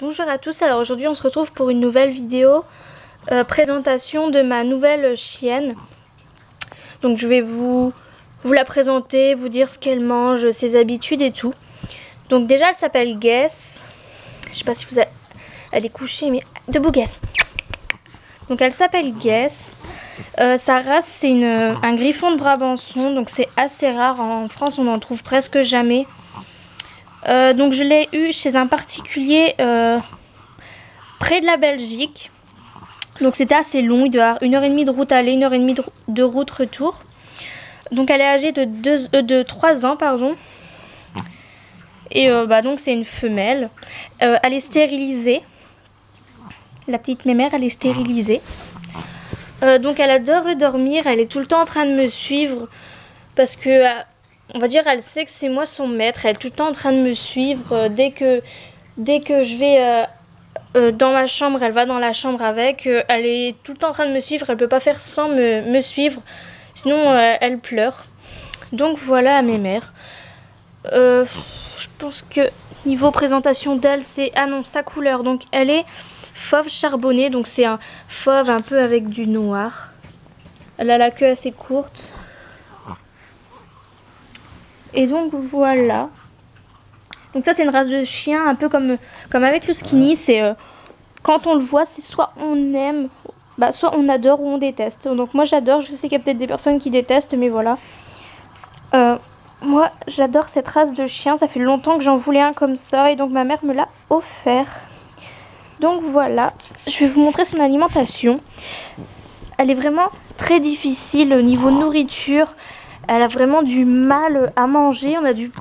Bonjour à tous, alors aujourd'hui on se retrouve pour une nouvelle vidéo présentation de ma nouvelle chienne. Donc je vais vous la présenter, vous dire ce qu'elle mange, ses habitudes et tout. Donc déjà elle s'appelle Guess. Je sais pas si vous avez... Elle est couchée mais... Debout Guess. Donc elle s'appelle Guess. Sa race c'est un griffon de Brabançon, donc c'est assez rare. En France on n'en trouve presque jamais. Donc je l'ai eu chez un particulier près de la Belgique. Donc c'était assez long, il doit avoir 1h30 de route aller, 1h30 de route retour. Donc elle est âgée de 3 ans, pardon. Et donc c'est une femelle. Elle est stérilisée. La petite mémère, elle est stérilisée. Donc elle adore dormir, elle est tout le temps en train de me suivre. Parce que, on va dire, elle sait que c'est moi son maître. Elle est tout le temps en train de me suivre. Dès que je vais... dans ma chambre, elle va dans la chambre avec, elle est tout le temps en train de me suivre, elle peut pas faire sans me suivre, sinon elle pleure. Donc voilà mes mères. Je pense que niveau présentation d'elle, c'est... Ah non, sa couleur, donc elle est fauve charbonné, donc c'est un fauve un peu avec du noir. Elle a la queue assez courte. Et donc voilà. Donc ça c'est une race de chien un peu comme avec le skinny, c'est quand on le voit c'est soit on aime, soit on adore ou on déteste. Donc moi j'adore, je sais qu'il y a peut-être des personnes qui détestent mais voilà. Moi j'adore cette race de chien, ça fait longtemps que j'en voulais un comme ça et donc ma mère me l'a offert. Donc voilà, je vais vous montrer son alimentation. Elle est vraiment très difficile au niveau nourriture, elle a vraiment du mal à manger, on a dû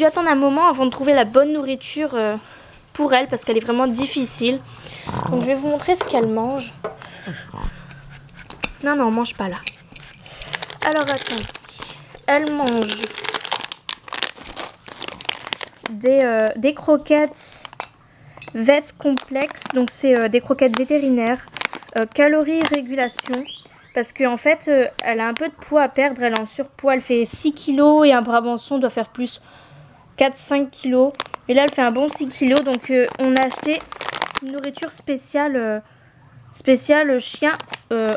attendre un moment avant de trouver la bonne nourriture pour elle parce qu'elle est vraiment difficile. Donc je vais vous montrer ce qu'elle mange. Non, on mange pas là. Alors attendez. Elle mange des croquettes vet complexes. Donc c'est des croquettes vétérinaires. Calories régulation. Parce qu'en fait, elle a un peu de poids à perdre. Elle est en surpoids. Elle fait 6 kg et un Brabançon doit faire plus 4-5 kg. Et là, elle fait un bon 6 kg. Donc, on a acheté une nourriture spéciale chien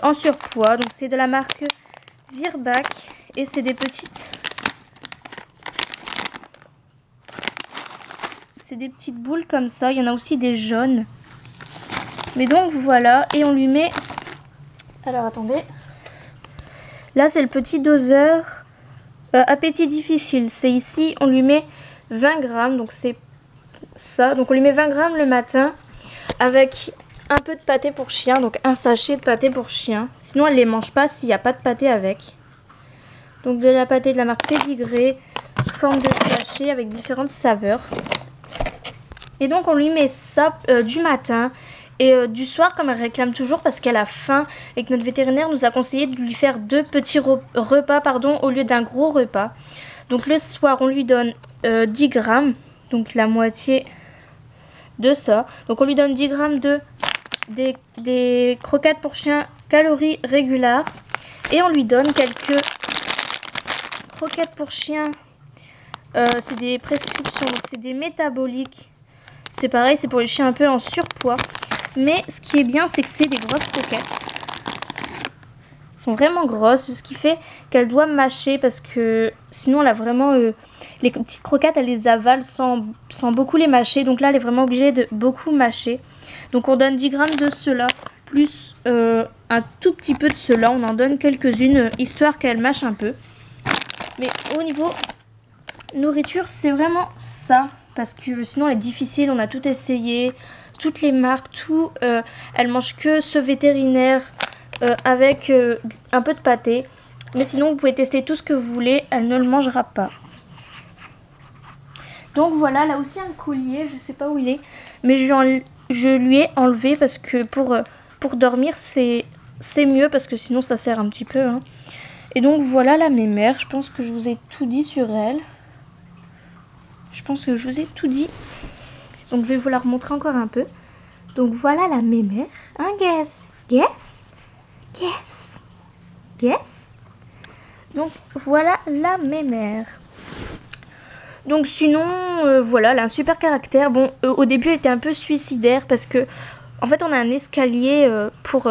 en surpoids. Donc, c'est de la marque Virbac. Et c'est des petites boules comme ça. Il y en a aussi des jaunes. Mais donc, voilà. Et on lui met... Alors, attendez. Là, c'est le petit doseur appétit difficile. C'est ici, on lui met 20 grammes. Donc, c'est ça. Donc, on lui met 20 grammes le matin avec un peu de pâté pour chien. Donc, un sachet de pâté pour chien. Sinon, elle ne les mange pas s'il n'y a pas de pâté avec. Donc, de la pâté de la marque Pédigré sous forme de sachet avec différentes saveurs. Et donc, on lui met ça du matin. Et du soir, comme elle réclame toujours parce qu'elle a faim et que notre vétérinaire nous a conseillé de lui faire 2 petits repas au lieu d'un gros repas. Donc le soir, on lui donne 10 grammes, donc la moitié de ça. Donc on lui donne 10 grammes des croquettes pour chien calories régulières. Et on lui donne quelques croquettes pour chien. C'est des prescriptions, donc c'est des métaboliques. C'est pareil, c'est pour les chiens un peu en surpoids. Mais ce qui est bien, c'est que c'est des grosses croquettes. Elles sont vraiment grosses, ce qui fait qu'elle doit mâcher parce que sinon elle a vraiment... les petites croquettes, elle les avale sans beaucoup les mâcher. Donc là, elle est vraiment obligée de beaucoup mâcher. Donc on donne 10 grammes de cela, plus un tout petit peu de cela. On en donne quelques-unes, histoire qu'elle mâche un peu. Mais au niveau nourriture, c'est vraiment ça. Parce que sinon, elle est difficile, on a tout essayé... Toutes les marques, tout, elle mange que ce vétérinaire avec un peu de pâté. Mais sinon, vous pouvez tester tout ce que vous voulez, elle ne le mangera pas. Donc voilà, là aussi un collier, je sais pas où il est. Mais je lui ai enlevé parce que pour dormir, c'est mieux parce que sinon ça sert un petit peu. Hein. Et donc voilà la mémère, je pense que je vous ai tout dit sur elle. Je pense que je vous ai tout dit. Donc je vais vous la remontrer encore un peu. Donc voilà la mémère. Hein, Guess? Guess? Guess? Guess? Donc voilà la mémère. Donc sinon, voilà, elle a un super caractère. Bon, au début elle était un peu suicidaire parce que en fait on a un escalier pour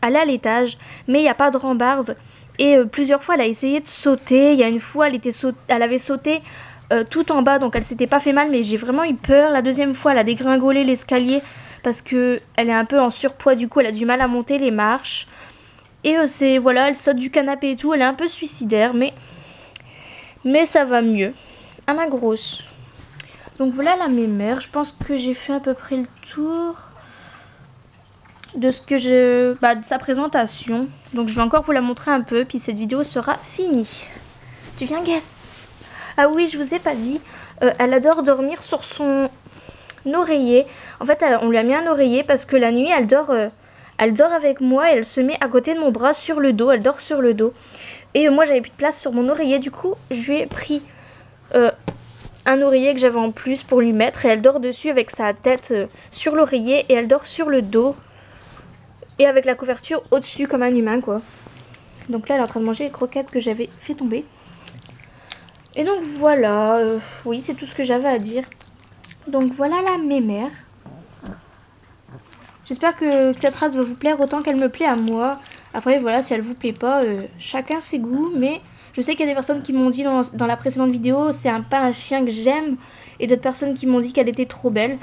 aller à l'étage, mais il n'y a pas de rambarde. Et plusieurs fois elle a essayé de sauter. Il y a une fois elle avait sauté tout en bas, donc elle s'était pas fait mal, mais j'ai vraiment eu peur. La deuxième fois elle a dégringolé l'escalier parce que elle est un peu en surpoids, du coup elle a du mal à monter les marches. Et voilà, elle saute du canapé et tout, elle est un peu suicidaire, mais ça va mieux. À ma grosse. Donc voilà la mémère, je pense que j'ai fait à peu près le tour de de sa présentation. Donc je vais encore vous la montrer un peu, puis cette vidéo sera finie. Tu viens, Guess? Ah oui, je vous ai pas dit, elle adore dormir sur son oreiller. En fait, on lui a mis un oreiller parce que la nuit, elle dort avec moi et elle se met à côté de mon bras sur le dos. Elle dort sur le dos. Et moi, j'avais plus de place sur mon oreiller. Du coup, je lui ai pris un oreiller que j'avais en plus pour lui mettre. Et elle dort dessus avec sa tête sur l'oreiller. Et elle dort sur le dos. Et avec la couverture au-dessus comme un humain, quoi. Donc là, elle est en train de manger les croquettes que j'avais fait tomber. Et donc voilà. Oui, c'est tout ce que j'avais à dire. Donc voilà la mémère. J'espère que cette race va vous plaire autant qu'elle me plaît à moi. Après voilà, si elle vous plaît pas, chacun ses goûts. Mais je sais qu'il y a des personnes qui m'ont dit dans la précédente vidéo, c'est pas un chien que j'aime. Et d'autres personnes qui m'ont dit qu'elle était trop belle.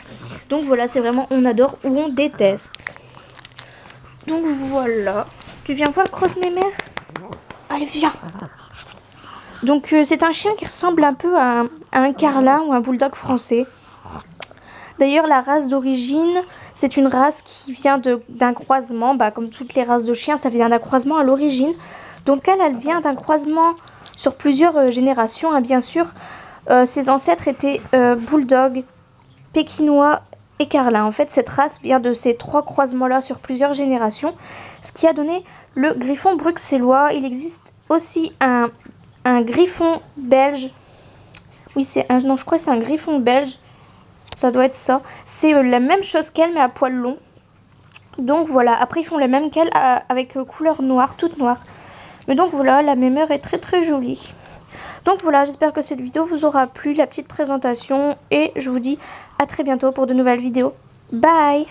Donc voilà, c'est vraiment on adore ou on déteste. Donc voilà. Tu viens voir Cross Mémère? Allez, viens. Donc c'est un chien qui ressemble un peu à un carlin ou un bulldog français. D'ailleurs la race d'origine, c'est une race qui vient d'un croisement. Comme toutes les races de chiens, ça vient d'un croisement à l'origine. Donc elle vient d'un croisement sur plusieurs générations, hein, bien sûr. Ses ancêtres étaient bulldog, pékinois et carlin. En fait, cette race vient de ces 3 croisements-là sur plusieurs générations. Ce qui a donné le griffon bruxellois. Il existe aussi un griffon belge. Oui, non, je crois que c'est un griffon belge. Ça doit être ça. C'est la même chose qu'elle, mais à poils longs. Donc voilà. Après, ils font la même qu'elle avec couleur noire, toute noire. Mais donc voilà, la mémère est très très jolie. Donc voilà, j'espère que cette vidéo vous aura plu, la petite présentation. Et je vous dis à très bientôt pour de nouvelles vidéos. Bye!